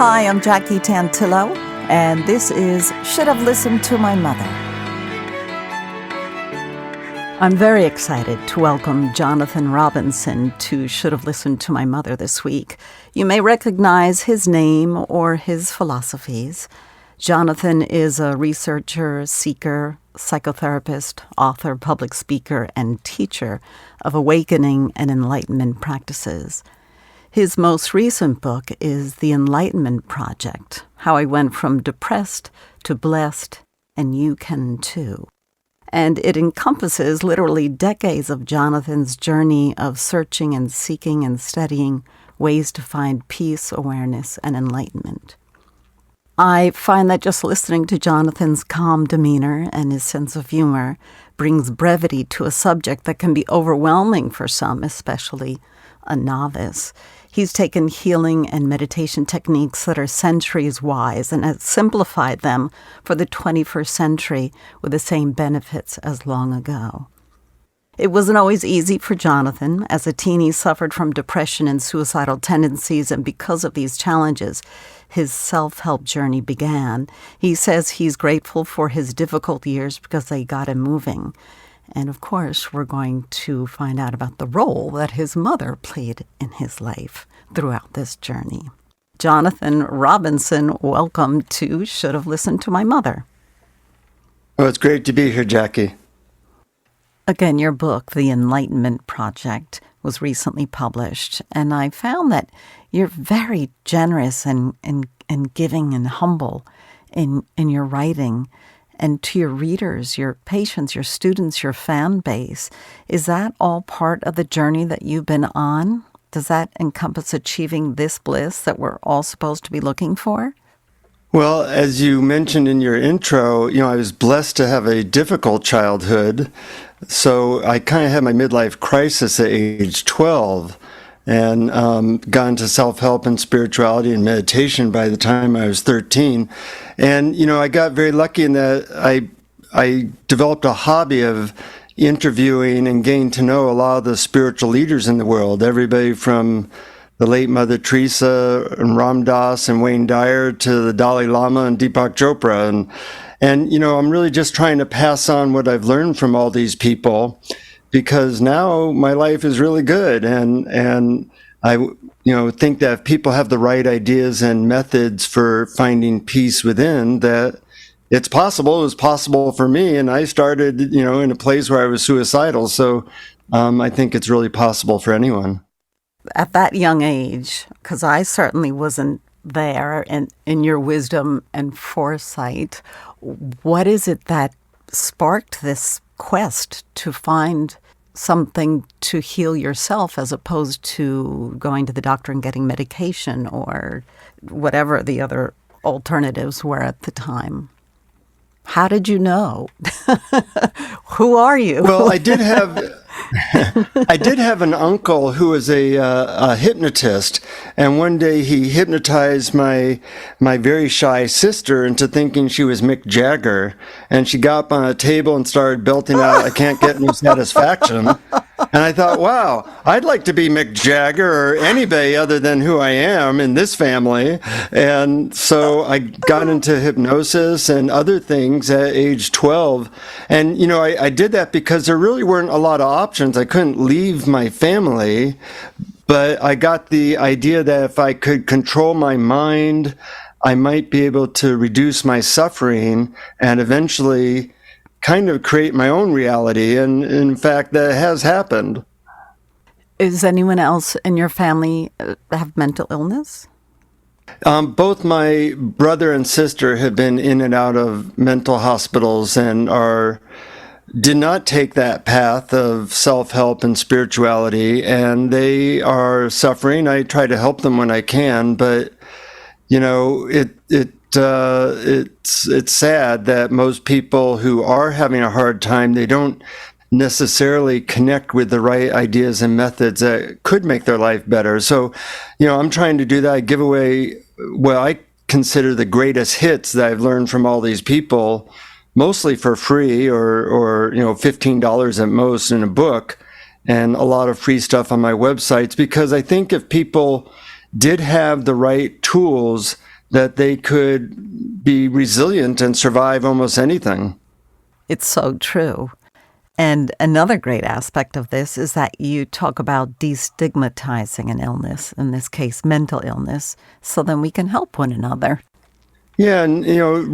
Hi, I'm Jackie Tantillo, and this is Should Have Listened to My Mother. I'm very excited to welcome Jonathan Robinson to Should Have Listened to My Mother this week. You may recognize his name or his philosophies. Jonathan is a researcher, seeker, psychotherapist, author, public speaker, and teacher of awakening and enlightenment practices. His most recent book is The Enlightenment Project, How I Went from Depressed to Blessed, and You Can Too. And it encompasses literally decades of Jonathan's journey of searching and seeking and studying ways to find peace, awareness, and enlightenment. I find that just listening to Jonathan's calm demeanor and his sense of humor brings brevity to a subject that can be overwhelming for some, especially a novice. He's taken healing and meditation techniques that are centuries wise and has simplified them for the 21st century with the same benefits as long ago. It wasn't always easy for Jonathan. As a teen, he suffered from depression and suicidal tendencies, and because of these challenges, his self-help journey began. He says he's grateful for his difficult years because they got him moving. And of course, we're going to find out about the role that his mother played in his life throughout this journey. Jonathan Robinson, welcome to Should Have Listened to My Mother. Oh, it's great to be here, Jackie. Again, your book, The Enlightenment Project, was recently published, and I found that you're very generous and giving and humble in your writing. And to your readers, your patients, your students, your fan base, is that all part of the journey that you've been on? Does that encompass achieving this bliss that we're all supposed to be looking for? Well, as you mentioned in your intro, I was blessed to have a difficult childhood. So I kind of had my midlife crisis at age 12 and got into self-help and spirituality and meditation by the time I was 13. And, I got very lucky in that I developed a hobby of interviewing and getting to know a lot of the spiritual leaders in the world, everybody from the late Mother Teresa and Ram Dass and Wayne Dyer to the Dalai Lama and Deepak Chopra. And I'm really just trying to pass on what I've learned from all these people, because now my life is really good. And I think that if people have the right ideas and methods for finding peace within, that it's possible. It was possible for me. And I started, in a place where I was suicidal. So I think it's really possible for anyone. At that young age, because I certainly wasn't there in your wisdom and foresight, what is it that sparked this quest to find something to heal yourself as opposed to going to the doctor and getting medication or whatever the other alternatives were at the time? How did you know? Who are you? Well, I did have an uncle who was a hypnotist, and one day he hypnotized my very shy sister into thinking she was Mick Jagger, and she got up on a table and started belting out, "I can't get no satisfaction." And I thought, wow, I'd like to be Mick Jagger or anybody other than who I am in this family. And so I got into hypnosis and other things at age 12. And, I did that because there really weren't a lot of options. I couldn't leave my family, but I got the idea that if I could control my mind, I might be able to reduce my suffering and eventually kind of create my own reality. And in fact, that has happened. Is anyone else in your family have mental illness? Both my brother and sister have been in and out of mental hospitals and did not take that path of self-help and spirituality, and they are suffering. I try to help them when I can, but it's sad that most people who are having a hard time, they don't necessarily connect with the right ideas and methods that could make their life better. So, I'm trying to do that. I give away what I consider the greatest hits that I've learned from all these people, mostly for free or $15 at most in a book, and a lot of free stuff on my websites, because I think if people did have the right tools that they could be resilient and survive almost anything. It's so true. And another great aspect of this is that you talk about destigmatizing an illness, in this case, mental illness, so then we can help one another. Yeah, and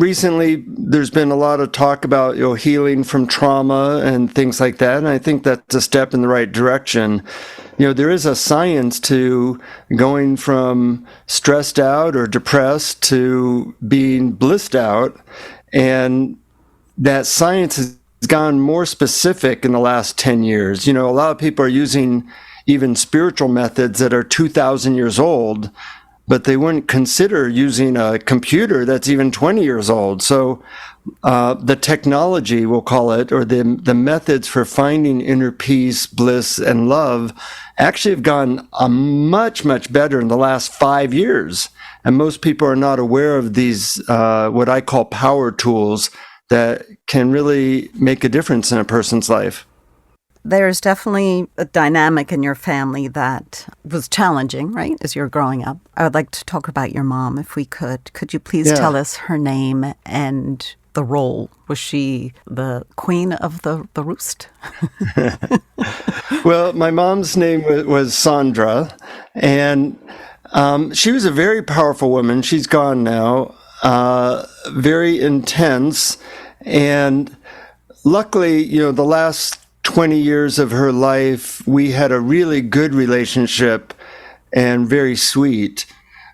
recently there's been a lot of talk about healing from trauma and things like that, and I think that's a step in the right direction. There is a science to going from stressed out or depressed to being blissed out, and that science has gone more specific in the last 10 years. A lot of people are using even spiritual methods that are 2,000 years old, but they wouldn't consider using a computer that's even 20 years old. So the technology, we'll call it, or the methods for finding inner peace, bliss, and love actually have gone much, much better in the last 5 years. And most people are not aware of these, what I call power tools, that can really make a difference in a person's life. There's definitely a dynamic in your family that was challenging, right, as you were growing up. I would like to talk about your mom, if we could. Could you please tell us her name and the role? Was she the queen of the roost? Well, my mom's name was Sondra, and she was a very powerful woman. She's gone now. Very intense, and luckily, the last 20 years of her life, we had a really good relationship and very sweet.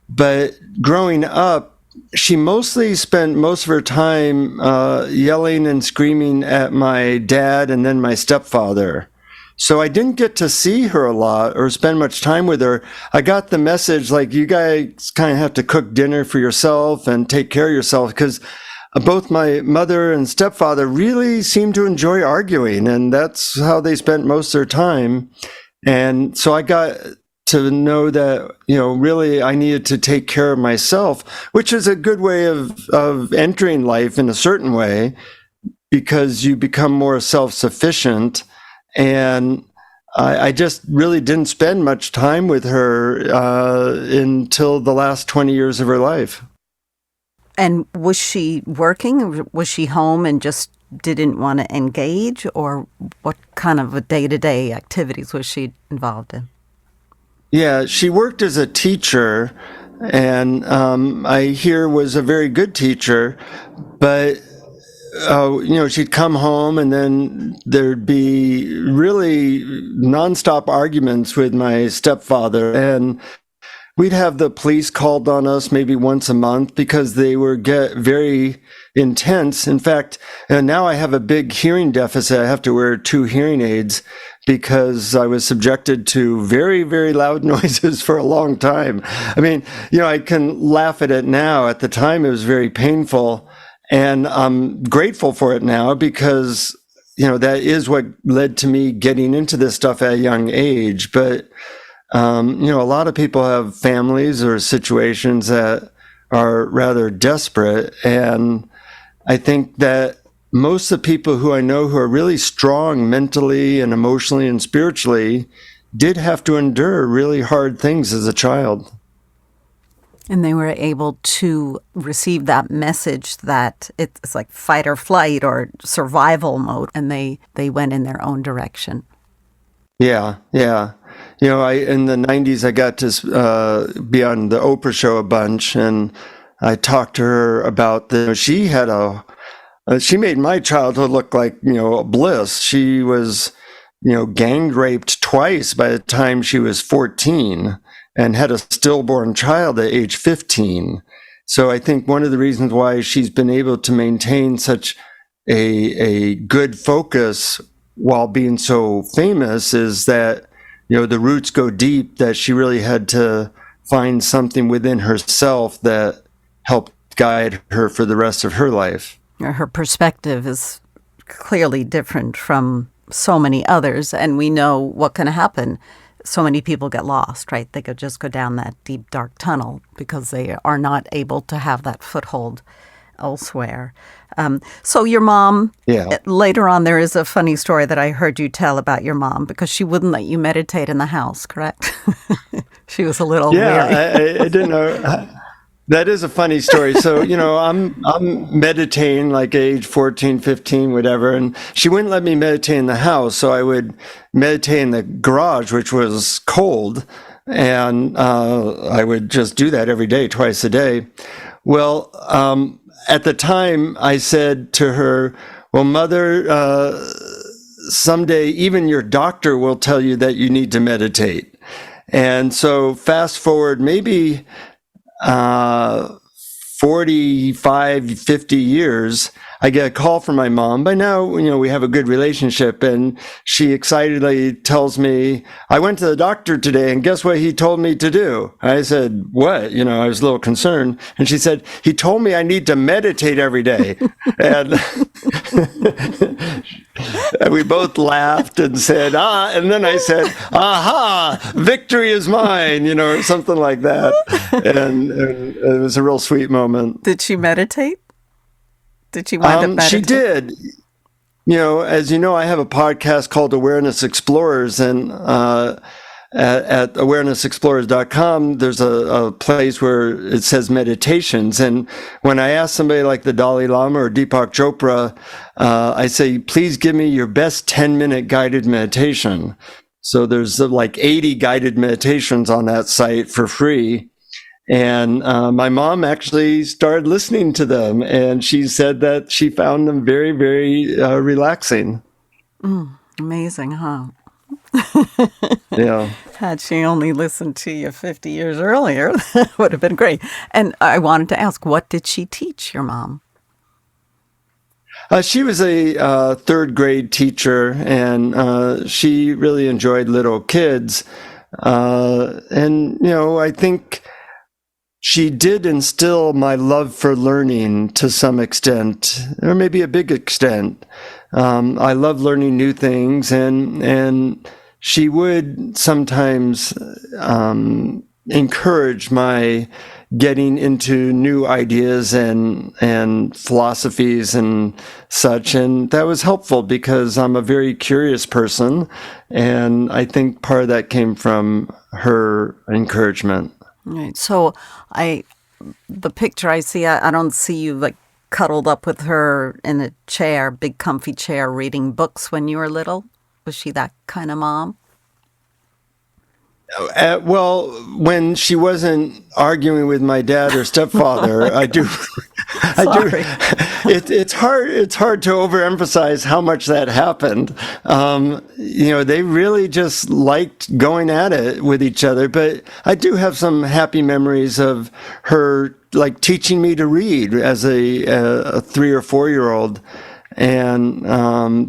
But growing up, she mostly spent most of her time yelling and screaming at my dad and then my stepfather. So I didn't get to see her a lot or spend much time with her. I got the message, like, you guys kind of have to cook dinner for yourself and take care of yourself, because both my mother and stepfather really seemed to enjoy arguing, and that's how they spent most of their time. And so I got to know that, really I needed to take care of myself, which is a good way of entering life in a certain way, because you become more self-sufficient. And I just really didn't spend much time with her until the last 20 years of her life. And was she working? Was she home and just didn't want to engage? Or what kind of a day-to-day activities was she involved in? Yeah, she worked as a teacher, and I hear was a very good teacher, but she'd come home and then there'd be really nonstop arguments with my stepfather, and we'd have the police called on us maybe once a month because they were get very intense. In fact, now I have a big hearing deficit. I have to wear 2 hearing aids because I was subjected to very, very loud noises for a long time. I mean, I can laugh at it now. At the time, it was very painful. And I'm grateful for it now because, that is what led to me getting into this stuff at a young age. But, a lot of people have families or situations that are rather desperate. And I think that most of the people who I know who are really strong mentally and emotionally and spiritually did have to endure really hard things as a child. And they were able to receive that message that it's like fight or flight or survival mode, and they went in their own direction. Yeah. In the 90s, I got to be on the Oprah show a bunch, and I talked to her about she made my childhood look like, a bliss. She was, gang raped twice by the time she was 14. And had a stillborn child at age 15. So I think one of the reasons why she's been able to maintain such a good focus while being so famous is that, the roots go deep, that she really had to find something within herself that helped guide her for the rest of her life. Her perspective is clearly different from so many others, and we know what can happen. So many people get lost, right? They could just go down that deep, dark tunnel because they are not able to have that foothold elsewhere. So your mom, later on, there is a funny story that I heard you tell about your mom because she wouldn't let you meditate in the house, correct? She was a little weary. I didn't know. That is a funny story. So, I'm meditating like age 14, 15, whatever. And she wouldn't let me meditate in the house. So I would meditate in the garage, which was cold. And I would just do that every day, twice a day. Well, at the time, I said to her, well, Mother, someday even your doctor will tell you that you need to meditate. And so fast forward maybe 45, 50 years, I get a call from my mom. By now, we have a good relationship, and she excitedly tells me, I went to the doctor today, and guess what he told me to do? I said, what? I was a little concerned. And she said, he told me I need to meditate every day. And we both laughed and said, and then I said, aha, victory is mine, or something like that. And it was a real sweet moment. Did she meditate? Did she wind up meditating? She did. As you know, I have a podcast called Awareness Explorers, and at awarenessexplorers.com, there's a place where it says meditations. And when I ask somebody like the Dalai Lama or Deepak Chopra, I say, please give me your best 10-minute guided meditation. So there's like 80 guided meditations on that site for free. And my mom actually started listening to them, and she said that she found them very, very relaxing. Amazing, huh? Yeah. Had she only listened to you 50 years earlier, that would have been great. And I wanted to ask, what did she teach your mom? She was a third grade teacher, and she really enjoyed little kids. And I think she did instill my love for learning to some extent, or maybe a big extent. I love learning new things, and she would sometimes encourage my getting into new ideas and philosophies and such. And that was helpful because I'm a very curious person, and I think part of that came from her encouragement. Right. So the picture I see, I don't see you like cuddled up with her in a chair, big comfy chair, reading books when you were little. Was she that kind of mom? Well, when she wasn't arguing with my dad or stepfather, I do. It's hard to overemphasize how much that happened. They really just liked going at it with each other. But I do have some happy memories of her like teaching me to read as a 3 or 4 year old. And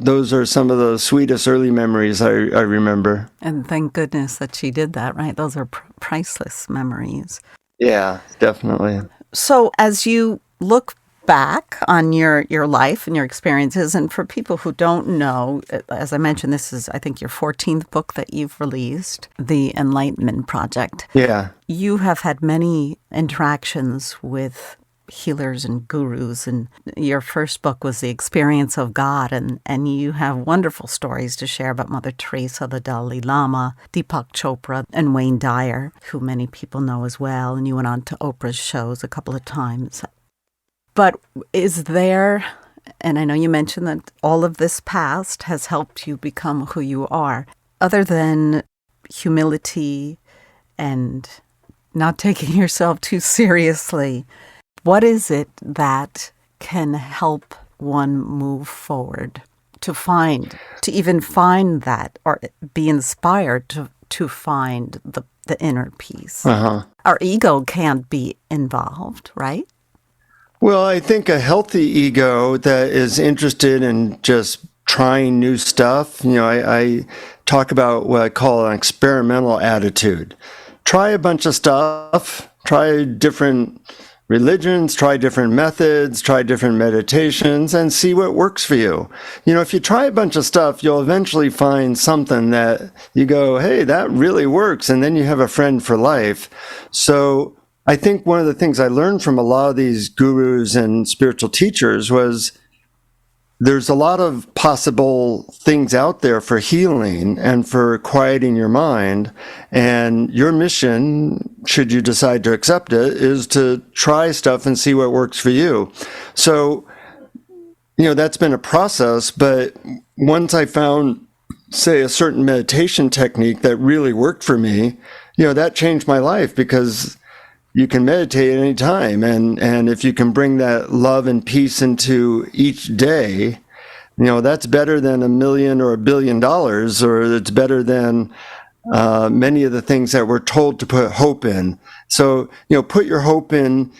those are some of the sweetest early memories I remember. And thank goodness that she did that, right? Those are priceless memories. Yeah, definitely. So as you look back on your life and your experiences, and for people who don't know, as I mentioned, this is, I think, your 14th book that you've released, The Enlightenment Project. Yeah. You have had many interactions with healers and gurus, and your first book was The Experience of God, and you have wonderful stories to share about Mother Teresa, the Dalai Lama, Deepak Chopra, and Wayne Dyer, who many people know as well, and you went on to Oprah's shows a couple of times. But is there, and I know you mentioned that all of this past has helped you become who you are, other than humility and not taking yourself too seriously, what is it that can help one move forward to even find that, or be inspired to find the inner peace? Uh-huh. Our ego can't be involved, right? Well, I think a healthy ego that is interested in just trying new stuff, I talk about what I call an experimental attitude. Try a bunch of stuff, try different religions, try different methods, try different meditations, and see what works for you. If you try a bunch of stuff, you'll eventually find something that you go, hey, that really works, and then you have a friend for life. So I think one of the things I learned from a lot of these gurus and spiritual teachers was there's a lot of possible things out there for healing and for quieting your mind. And your mission, should you decide to accept it, is to try stuff and see what works for you. So, that's been a process. But once I found, say, a certain meditation technique that really worked for me, that changed my life, because you can meditate anytime. And if you can bring that love and peace into each day, that's better than $1 million or $1 billion, or it's better than many of the things that we're told to put hope in. So, put your hope in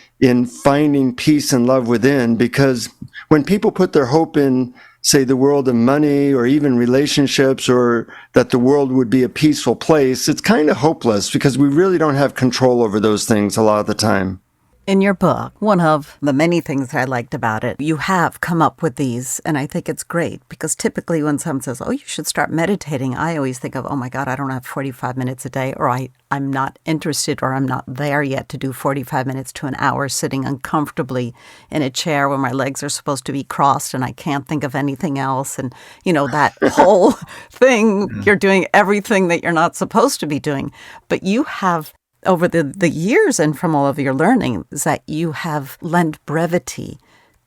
finding peace and love within, because when people put their hope in, say, the world of money or even relationships, or that the world would be a peaceful place, it's kind of hopeless, because we really don't have control over those things a lot of the time. In your book, one of the many things I liked about it, you have come up with these, and I think it's great, because typically when someone says, oh, you should start meditating, I always think of, oh my God, I don't have 45 minutes a day, or I'm not interested, or I'm not there yet to do 45 minutes to an hour sitting uncomfortably in a chair where my legs are supposed to be crossed and I can't think of anything else. And, that whole thing, you're doing everything that you're not supposed to be doing. But you have, over the years and from all of your learning, is that you have lent brevity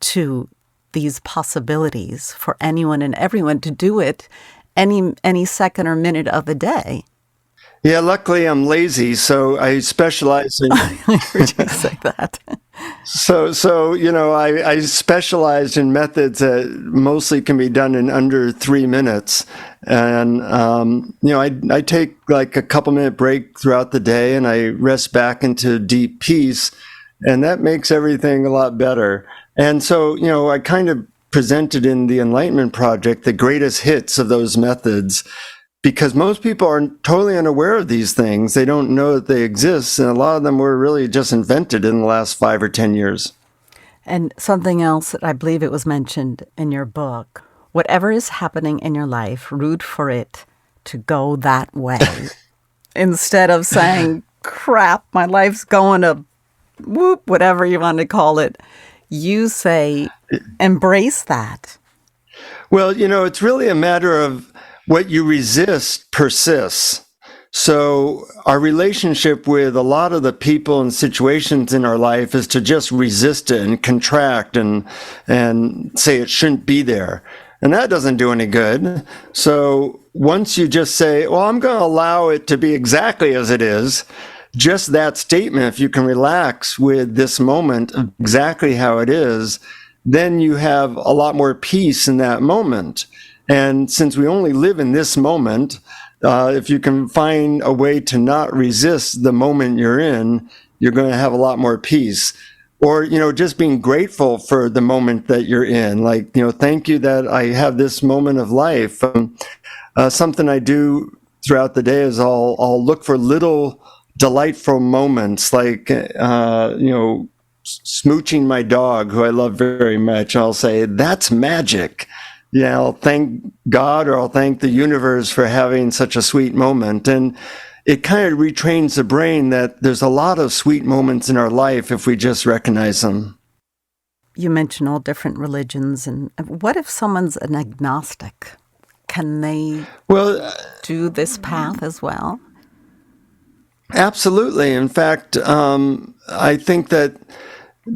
to these possibilities for anyone and everyone to do it any second or minute of the day. Yeah, luckily I'm lazy, so I specialize in... I heard you say that. So I specialized in methods that mostly can be done in under 3 minutes. And, I take like a couple minute break throughout the day, and I rest back into deep peace, and that makes everything a lot better. And so, I kind of presented in the Enlightenment Project the greatest hits of those methods, because most people are totally unaware of these things. They don't know that they exist, and a lot of them were really just invented in the last 5 or 10 years. And something else that I believe it was mentioned in your book, whatever is happening in your life, root for it to go that way. Instead of saying, crap, my life's going to whoop, whatever you want to call it, you say, embrace that. Well, it's really a matter of what you resist persists. So our relationship with a lot of the people and situations in our life is to just resist it and contract and say it shouldn't be there. And that doesn't do any good. So once you just say, well, I'm going to allow it to be exactly as it is, just that statement, if you can relax with this moment of exactly how it is, then you have a lot more peace in that moment. And since we only live in this moment, if you can find a way to not resist the moment you're in, you're going to have a lot more peace. Or, just being grateful for the moment that you're in. Like, thank you that I have this moment of life. Something I do throughout the day is I'll look for little delightful moments, like, smooching my dog, who I love very much. I'll say, that's magic. I'll thank God, or I'll thank the universe for having such a sweet moment. And it kind of retrains the brain that there's a lot of sweet moments in our life if we just recognize them. You mentioned all different religions. And what if someone's an agnostic? Can they do this path as well? Absolutely. In fact, I think that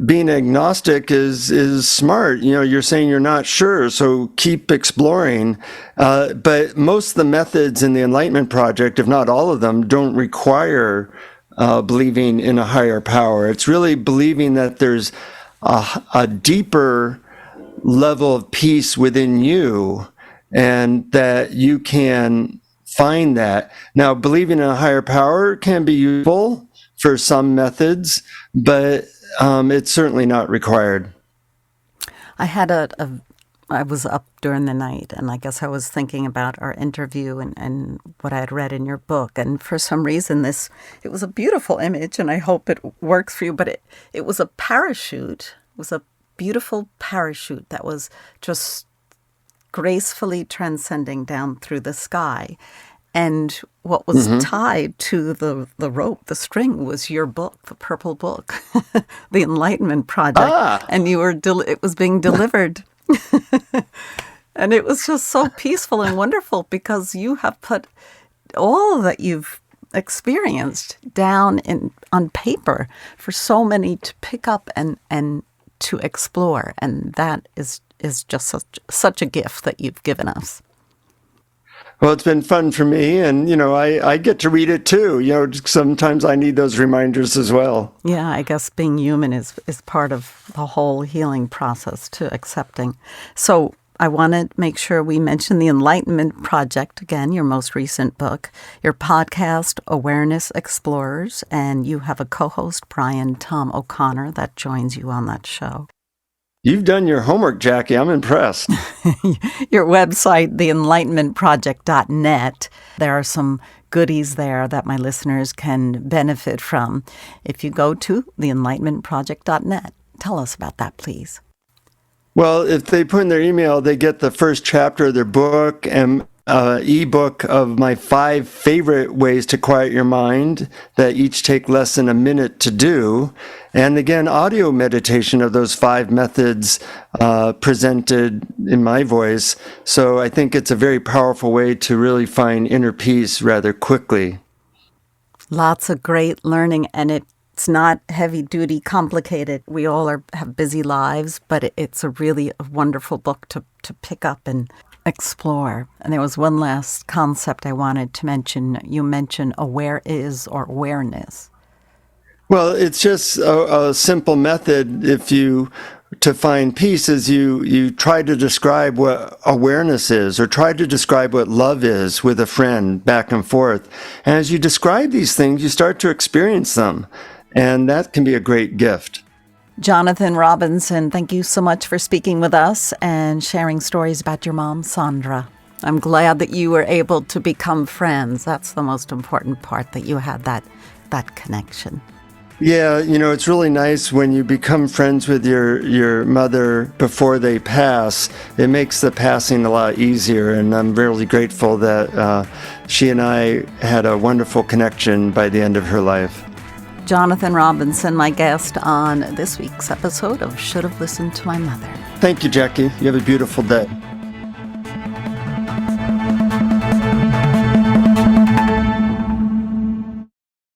being agnostic is smart. You're saying you're not sure, so keep exploring. But most of the methods in the Enlightenment Project, if not all of them, don't require believing in a higher power. It's really believing that there's a deeper level of peace within you, and that you can find that. Now, believing in a higher power can be useful for some methods, but it's certainly not required. I had I was up during the night, and I guess I was thinking about our interview and what I had read in your book. And for some reason, it was a beautiful image, and I hope it works for you, but it was a parachute. It was a beautiful parachute that was just gracefully transcending down through the sky. And what was tied to the rope, the string, was your book, the purple book, The Enlightenment Project. And you were it was being delivered. And it was just so peaceful and wonderful because you have put all that you've experienced down on paper for so many to pick up and to explore. And that is just such a gift that you've given us. Well, it's been fun for me, and, I get to read it too. Sometimes I need those reminders as well. Yeah, I guess being human is part of the whole healing process to accepting. So I want to make sure we mention the Enlightenment Project, again, your most recent book, your podcast, Awareness Explorers, and you have a co-host, Brian Tom O'Connor, that joins you on that show. You've done your homework, Jackie. I'm impressed. Your website, theenlightenmentproject.net. There are some goodies there that my listeners can benefit from. If you go to theenlightenmentproject.net, tell us about that, please. Well, if they put in their email, they get the first chapter of their book and ebook of my 5 favorite ways to quiet your mind that each take less than a minute to do. And again, audio meditation of those 5 methods presented in my voice. So I think it's a very powerful way to really find inner peace rather quickly. Lots of great learning, and it's not heavy-duty, complicated. We all have busy lives, but it's a really wonderful book to pick up and explore. And there was one last concept I wanted to mention. You mentioned aware is or awareness. Well, it's just a simple method to find peace is you try to describe what awareness is or try to describe what love is with a friend back and forth. And as you describe these things, you start to experience them. And that can be a great gift. Jonathan Robinson, thank you so much for speaking with us and sharing stories about your mom, Sondra. I'm glad that you were able to become friends. That's the most important part, that you had that connection. Yeah, it's really nice when you become friends with your mother before they pass. It makes the passing a lot easier, and I'm really grateful that she and I had a wonderful connection by the end of her life. Jonathan Robinson, my guest on this week's episode of Should Have Listened to My Mother. Thank you, Jackie. You have a beautiful day.